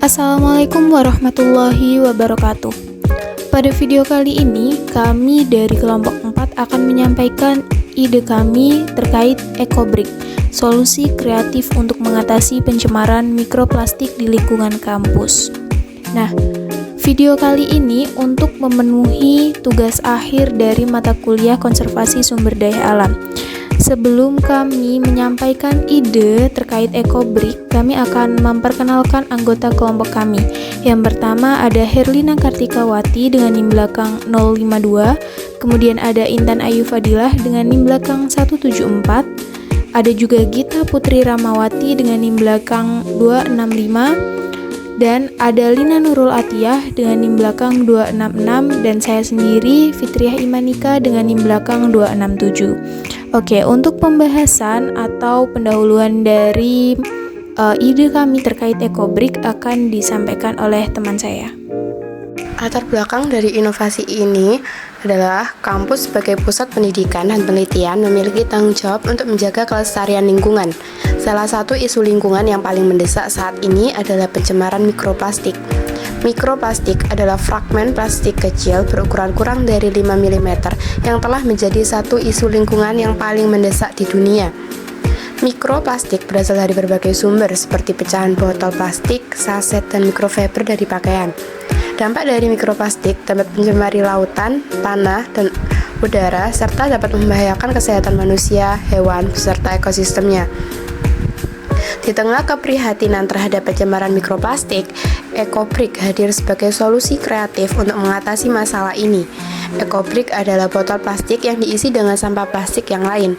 Assalamualaikum warahmatullahi wabarakatuh. Pada video kali ini, kami dari kelompok 4 akan menyampaikan ide kami terkait EcoBrick, solusi kreatif untuk mengatasi pencemaran mikroplastik di lingkungan kampus. Nah, video kali ini untuk memenuhi tugas akhir dari mata kuliah konservasi sumber daya alam. Sebelum kami menyampaikan ide terkait EcoBrick, kami akan memperkenalkan anggota kelompok kami. Yang pertama ada Herlina Kartikawati dengan NIM belakang 052, kemudian ada Intan Ayu Fadilah dengan NIM belakang 174, ada juga Gita Putri Ramawati dengan NIM belakang 265, dan ada Lina Nurul Atiyah dengan NIM belakang 266, dan saya sendiri Fitriah Imanika dengan NIM belakang 267. Oke, untuk pembahasan atau pendahuluan dari ide kami terkait EcoBrick akan disampaikan oleh teman saya. Latar belakang dari inovasi ini adalah kampus sebagai pusat pendidikan dan penelitian memiliki tanggung jawab untuk menjaga kelestarian lingkungan. Salah satu isu lingkungan yang paling mendesak saat ini adalah pencemaran mikroplastik. Mikroplastik adalah fragmen plastik kecil berukuran kurang dari 5 mm yang telah menjadi satu isu lingkungan yang paling mendesak di dunia. Mikroplastik berasal dari berbagai sumber seperti pecahan botol plastik, saset, dan mikrofiber dari pakaian. Dampak dari mikroplastik dapat mencemari lautan, tanah, dan udara, serta dapat membahayakan kesehatan manusia, hewan, beserta ekosistemnya. Di tengah keprihatinan terhadap pencemaran mikroplastik, EcoBrick hadir sebagai solusi kreatif untuk mengatasi masalah ini. EcoBrick adalah botol plastik yang diisi dengan sampah plastik yang lain.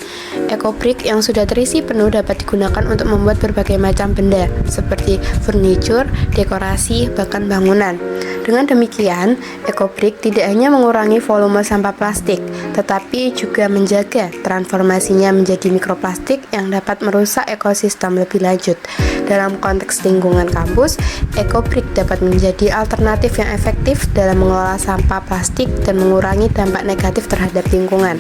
EcoBrick yang sudah terisi penuh dapat digunakan untuk membuat berbagai macam benda, seperti furniture, dekorasi, bahkan bangunan. Dengan demikian, EcoBrick tidak hanya mengurangi volume sampah plastik, tetapi juga menjaga transformasinya menjadi mikroplastik yang dapat merusak ekosistem lebih lanjut. Dalam konteks lingkungan kampus, EcoBrick dapat menjadi alternatif yang efektif dalam mengelola sampah plastik dan mengurangi dampak negatif terhadap lingkungan.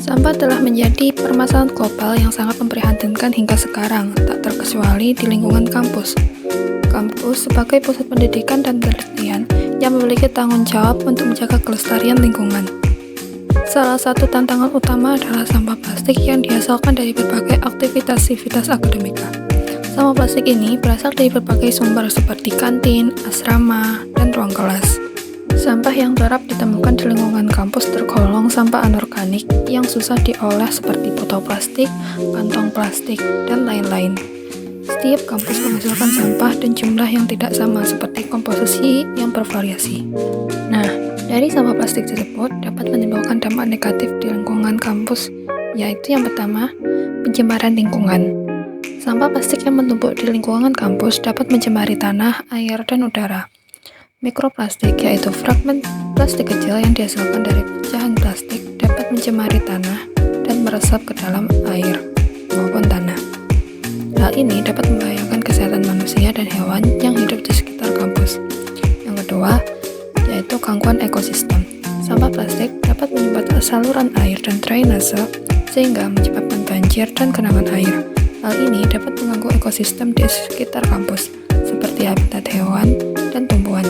Sampah telah menjadi permasalahan global yang sangat memprihatinkan hingga sekarang, tak terkecuali di lingkungan kampus. Kampus sebagai pusat pendidikan dan penelitian yang memiliki tanggung jawab untuk menjaga kelestarian lingkungan. Salah satu tantangan utama adalah sampah plastik yang dihasilkan dari berbagai aktivitas akademika. Sampah plastik ini berasal dari berbagai sumber seperti kantin, asrama, dan ruang kelas. Sampah yang kerap ditemukan di lingkungan kampus tergolong sampah anorganik yang susah diolah seperti botol plastik, kantong plastik, dan lain-lain. Setiap kampus menghasilkan sampah dan jumlah yang tidak sama seperti komposisi yang bervariasi. Nah, dari sampah plastik tersebut dapat menimbulkan dampak negatif di lingkungan kampus, yaitu yang pertama, pencemaran lingkungan. Sampah plastik yang menumpuk di lingkungan kampus dapat mencemari tanah, air, dan udara. Mikroplastik, yaitu fragmen plastik kecil yang dihasilkan dari pecahan plastik, dapat mencemari tanah dan meresap ke dalam air maupun tanah. Hal ini dapat membahayakan kesehatan manusia dan hewan yang hidup di sekitar kampus. Yang kedua, yaitu gangguan ekosistem. Sampah plastik dapat menyumbat saluran air dan drainase sehingga menyebabkan banjir dan genangan air. Hal ini dapat mengganggu ekosistem di sekitar kampus, seperti habitat hewan dan tumbuhan.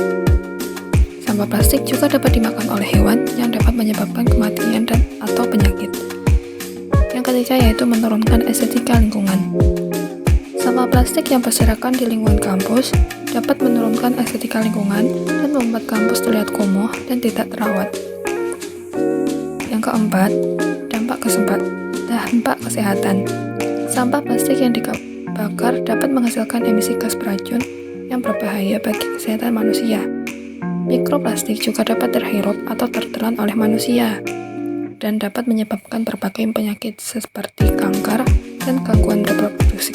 Sampah plastik juga dapat dimakan oleh hewan yang dapat menyebabkan kematian dan atau penyakit. Yang ketiga yaitu menurunkan estetika lingkungan. Sampah plastik yang berserakan di lingkungan kampus dapat menurunkan estetika lingkungan dan membuat kampus terlihat kumuh dan tidak terawat. Yang keempat, dampak kesehatan. Sampah plastik yang dibakar dapat menghasilkan emisi gas beracun yang berbahaya bagi kesehatan manusia. Mikroplastik juga dapat terhirup atau tertelan oleh manusia dan dapat menyebabkan berbagai penyakit seperti kanker dan gangguan reproduksi.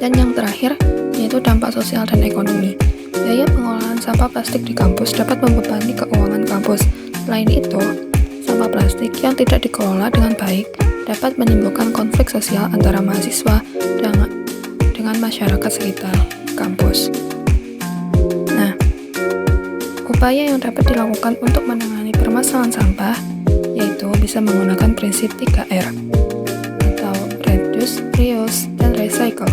Dan yang terakhir, yaitu dampak sosial dan ekonomi. Biaya pengolahan sampah plastik di kampus dapat membebani keuangan kampus. Selain itu, sampah plastik yang tidak dikelola dengan baik dapat menimbulkan konflik sosial antara mahasiswa dengan masyarakat sekitar kampus. Nah, upaya yang dapat dilakukan untuk menangani permasalahan sampah yaitu bisa menggunakan prinsip 3R atau reduce, reuse, dan recycle.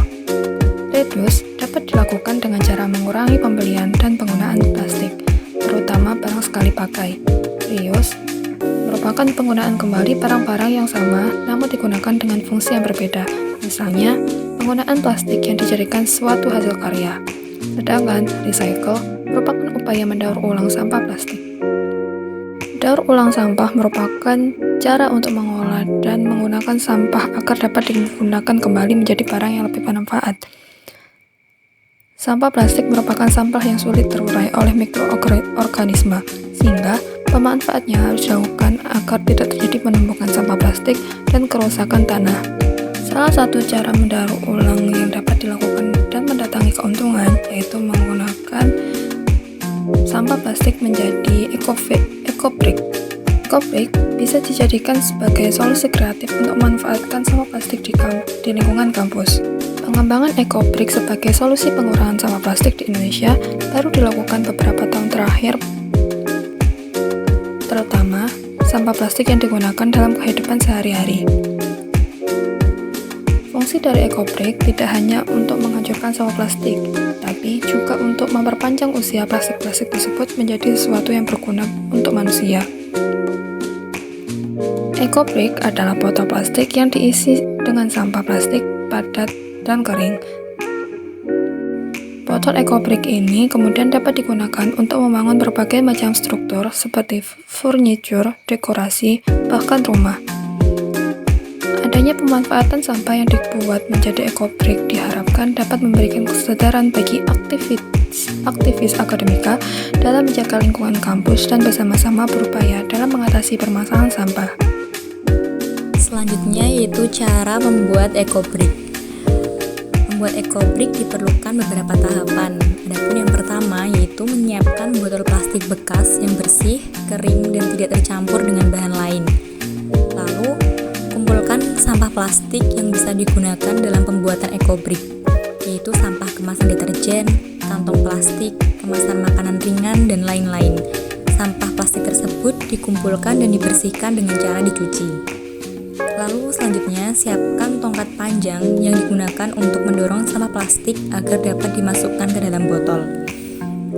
Reduce dapat dilakukan dengan cara mengurangi pembelian dan penggunaan plastik, terutama barang sekali pakai. Reuse merupakan penggunaan kembali barang-barang yang sama namun digunakan dengan fungsi yang berbeda, misalnya penggunaan plastik yang dijadikan suatu hasil karya. Sedangkan recycle merupakan upaya mendaur ulang sampah plastik. Daur ulang sampah merupakan cara untuk mengolah dan menggunakan sampah agar dapat digunakan kembali menjadi barang yang lebih bermanfaat. Sampah plastik merupakan sampah yang sulit terurai oleh mikroorganisme, sehingga pemanfaatnya harus dilakukan agar tidak terjadi penumpukan sampah plastik dan kerusakan tanah. Salah satu cara mendaur ulang yang dapat dilakukan dan mendatangi keuntungan yaitu menggunakan sampah plastik menjadi eco-brick. Eco-brick bisa dijadikan sebagai solusi kreatif untuk memanfaatkan sampah plastik di lingkungan kampus. Pengembangan eco-brick sebagai solusi pengurangan sampah plastik di Indonesia baru dilakukan beberapa tahun terakhir, terutama sampah plastik yang digunakan dalam kehidupan sehari-hari. Fungsi dari eco-brick tidak hanya untuk menghancurkan sampah plastik, tapi juga untuk memperpanjang usia plastik-plastik tersebut menjadi sesuatu yang berguna untuk manusia. Eco-brick adalah botol plastik yang diisi dengan sampah plastik padat dan kering. Botol eco-brick ini kemudian dapat digunakan untuk membangun berbagai macam struktur seperti furniture, dekorasi, bahkan rumah. Adanya pemanfaatan sampah yang dibuat menjadi eco-brick diharapkan dapat memberikan kesadaran bagi aktivis akademika dalam menjaga lingkungan kampus dan bersama-sama berupaya dalam mengatasi permasalahan sampah. Selanjutnya yaitu cara membuat eco-brick. Membuat eco-brick diperlukan beberapa tahapan. Adapun yang pertama yaitu menyiapkan botol plastik bekas yang bersih, kering, dan tidak tercampur dengan bahan lain. Lalu, kumpulkan sampah plastik yang bisa digunakan dalam pembuatan eco-brick, yaitu sampah kemasan deterjen, kantong plastik, kemasan makanan ringan, dan lain-lain. Sampah plastik tersebut dikumpulkan dan dibersihkan dengan cara dicuci. Lalu selanjutnya siapkan tongkat panjang yang digunakan untuk mendorong sampah plastik agar dapat dimasukkan ke dalam botol.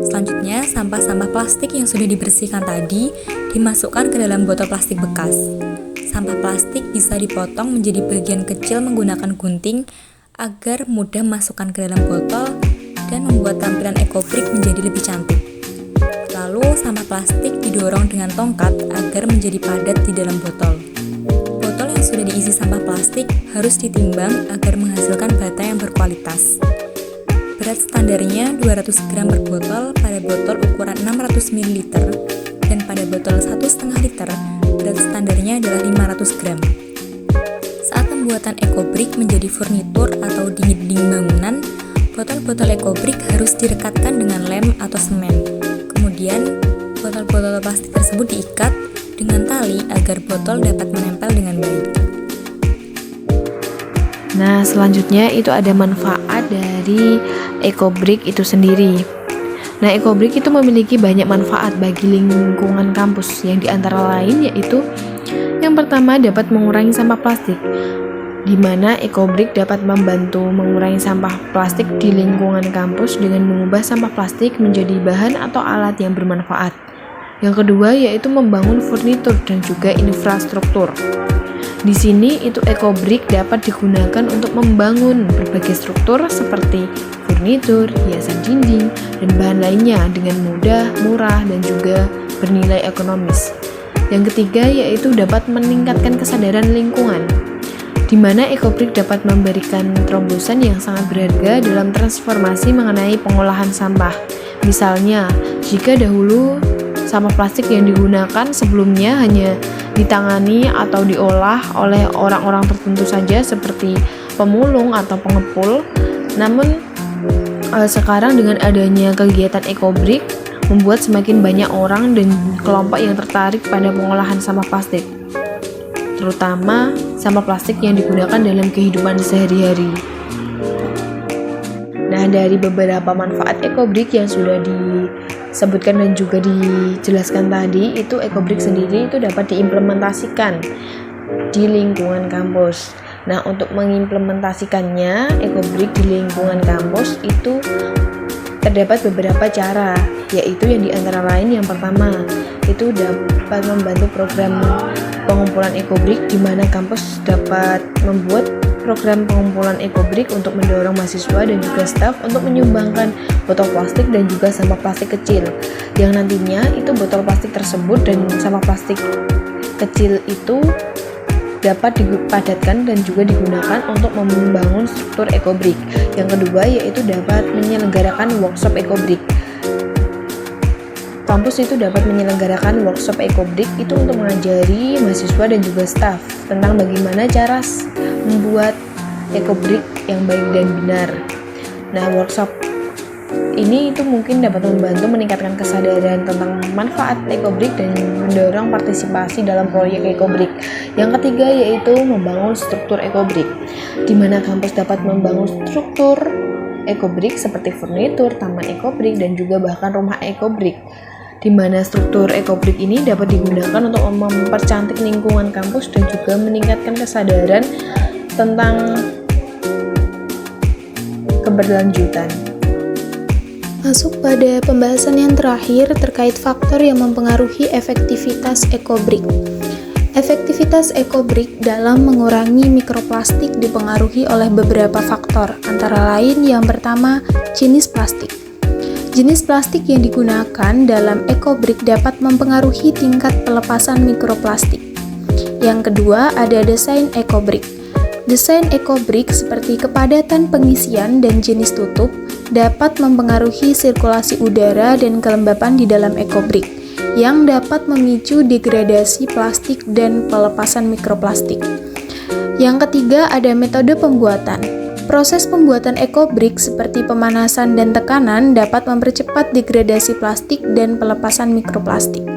Selanjutnya sampah-sampah plastik yang sudah dibersihkan tadi dimasukkan ke dalam botol plastik bekas. Sampah plastik bisa dipotong menjadi bagian kecil menggunakan gunting agar mudah masukkan ke dalam botol dan membuat tampilan eco-brick menjadi lebih cantik. Lalu sampah plastik didorong dengan tongkat agar menjadi padat di dalam botol. Botol yang sudah diisi sampah plastik harus ditimbang agar menghasilkan bata yang berkualitas. Berat standarnya 200 gram per botol pada botol ukuran 600 ml dan pada botol 1,5 liter berat standarnya adalah 500 gram. Saat pembuatan eco-brick menjadi furnitur atau dinding bangunan, botol-botol eco-brick harus direkatkan dengan lem atau semen. Kemudian, botol-botol plastik tersebut diikat dengan tali agar botol dapat menempel dengan baik. Nah, selanjutnya itu ada manfaat dari eco-brick itu sendiri. Nah, eco-brick itu memiliki banyak manfaat bagi lingkungan kampus, yang diantara lain yaitu yang pertama dapat mengurangi sampah plastik, di mana eco-brick dapat membantu mengurangi sampah plastik di lingkungan kampus dengan mengubah sampah plastik menjadi bahan atau alat yang bermanfaat. Yang kedua yaitu membangun furnitur dan juga infrastruktur. Di sini itu eco-brick dapat digunakan untuk membangun berbagai struktur seperti furnitur, hiasan dinding, dan bahan lainnya dengan mudah, murah, dan juga bernilai ekonomis. Yang ketiga yaitu dapat meningkatkan kesadaran lingkungan, di mana eco-brick dapat memberikan terobosan yang sangat berharga dalam transformasi mengenai pengolahan sampah. Misalnya, jika dahulu sampah plastik yang digunakan sebelumnya hanya ditangani atau diolah oleh orang-orang tertentu saja seperti pemulung atau pengepul. Namun sekarang dengan adanya kegiatan eco-brick membuat semakin banyak orang dan kelompok yang tertarik pada pengolahan sampah plastik, terutama sampah plastik yang digunakan dalam kehidupan sehari-hari. Nah, dari beberapa manfaat eco-brick yang sudah disebutkan dan juga dijelaskan tadi, itu eco-brick sendiri itu dapat diimplementasikan di lingkungan kampus. Nah, untuk mengimplementasikannya EcoBrick di lingkungan kampus itu terdapat beberapa cara, yaitu yang diantara lain yang pertama itu dapat membantu program pengumpulan EcoBrick, di mana kampus dapat membuat program pengumpulan EcoBrick untuk mendorong mahasiswa dan juga staf untuk menyumbangkan botol plastik dan juga sampah plastik kecil, yang nantinya itu botol plastik tersebut dan sampah plastik kecil itu dapat dipadatkan dan juga digunakan untuk membangun struktur EcoBrick. Yang kedua yaitu dapat menyelenggarakan workshop EcoBrick. Kampus itu dapat menyelenggarakan workshop EcoBrick itu untuk mengajari mahasiswa dan juga staf tentang bagaimana cara membuat EcoBrick yang baik dan benar. Nah, workshop ini itu mungkin dapat membantu meningkatkan kesadaran tentang manfaat EcoBrick dan mendorong partisipasi dalam proyek EcoBrick. Yang ketiga yaitu membangun struktur EcoBrick, di mana kampus dapat membangun struktur EcoBrick seperti furnitur, taman EcoBrick, dan juga bahkan rumah EcoBrick, di mana struktur EcoBrick ini dapat digunakan untuk mempercantik lingkungan kampus dan juga meningkatkan kesadaran tentang keberlanjutan. Masuk pada pembahasan yang terakhir terkait faktor yang mempengaruhi efektivitas EcoBrick. Efektivitas EcoBrick dalam mengurangi mikroplastik dipengaruhi oleh beberapa faktor, antara lain yang pertama, jenis plastik. Jenis plastik yang digunakan dalam EcoBrick dapat mempengaruhi tingkat pelepasan mikroplastik. Yang kedua, ada desain EcoBrick. Desain EcoBrick seperti kepadatan pengisian dan jenis tutup dapat mempengaruhi sirkulasi udara dan kelembapan di dalam EcoBrick, yang dapat memicu degradasi plastik dan pelepasan mikroplastik. Yang ketiga, ada metode pembuatan. Proses pembuatan EcoBrick seperti pemanasan dan tekanan dapat mempercepat degradasi plastik dan pelepasan mikroplastik.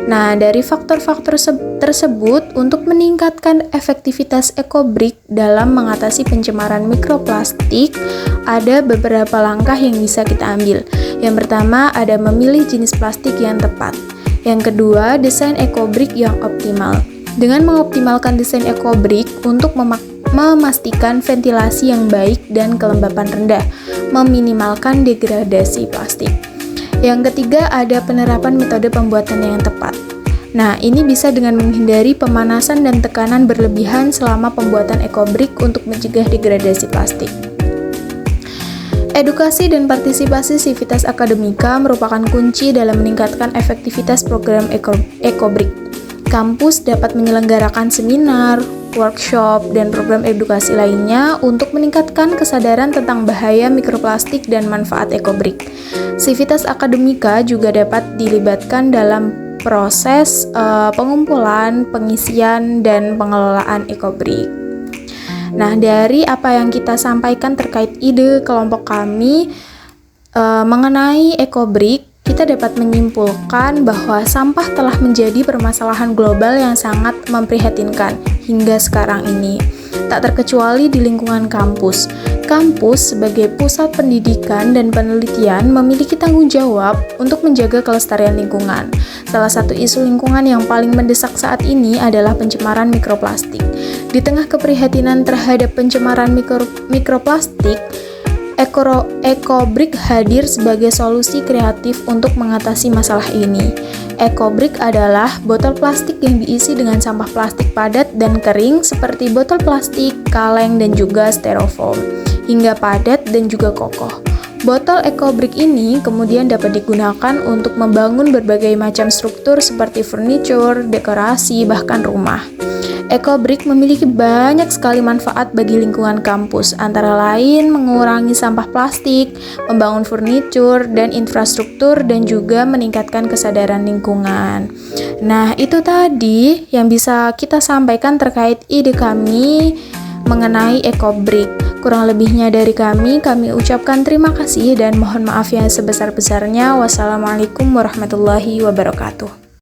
Nah, dari faktor-faktor tersebut, untuk meningkatkan efektivitas EcoBrick dalam mengatasi pencemaran mikroplastik, ada beberapa langkah yang bisa kita ambil. Yang pertama, ada memilih jenis plastik yang tepat. Yang kedua, desain EcoBrick yang optimal. Dengan mengoptimalkan desain EcoBrick untuk memastikan ventilasi yang baik dan kelembapan rendah, meminimalkan degradasi plastik. Yang ketiga, ada penerapan metode pembuatan yang tepat. Nah, ini bisa dengan menghindari pemanasan dan tekanan berlebihan selama pembuatan EcoBrick untuk mencegah degradasi plastik. Edukasi dan partisipasi sivitas akademika merupakan kunci dalam meningkatkan efektivitas program EcoBrick. Kampus dapat menyelenggarakan seminar, workshop, dan program edukasi lainnya untuk meningkatkan kesadaran tentang bahaya mikroplastik dan manfaat EcoBrick. Sivitas akademika juga dapat dilibatkan dalam proses pengumpulan, pengisian, dan pengelolaan EcoBrick. Nah, dari apa yang kita sampaikan terkait ide kelompok kami mengenai EcoBrick, kita dapat menyimpulkan bahwa sampah telah menjadi permasalahan global yang sangat memprihatinkan hingga sekarang ini, tak terkecuali di lingkungan kampus. Kampus sebagai pusat pendidikan dan penelitian memiliki tanggung jawab untuk menjaga kelestarian lingkungan. Salah satu isu lingkungan yang paling mendesak saat ini adalah pencemaran mikroplastik. Di tengah keprihatinan terhadap pencemaran mikroplastik, EcoBrick hadir sebagai solusi kreatif untuk mengatasi masalah ini. EcoBrick adalah botol plastik yang diisi dengan sampah plastik padat dan kering seperti botol plastik, kaleng, dan juga styrofoam, hingga padat dan juga kokoh. Botol EcoBrick ini kemudian dapat digunakan untuk membangun berbagai macam struktur seperti furniture, dekorasi, bahkan rumah. EcoBrick memiliki banyak sekali manfaat bagi lingkungan kampus, antara lain mengurangi sampah plastik, membangun furniture dan infrastruktur, dan juga meningkatkan kesadaran lingkungan. Nah, itu tadi yang bisa kita sampaikan terkait ide kami mengenai EcoBrick. Kurang lebihnya dari kami ucapkan terima kasih dan mohon maaf yang sebesar-besarnya. Wassalamualaikum warahmatullahi wabarakatuh.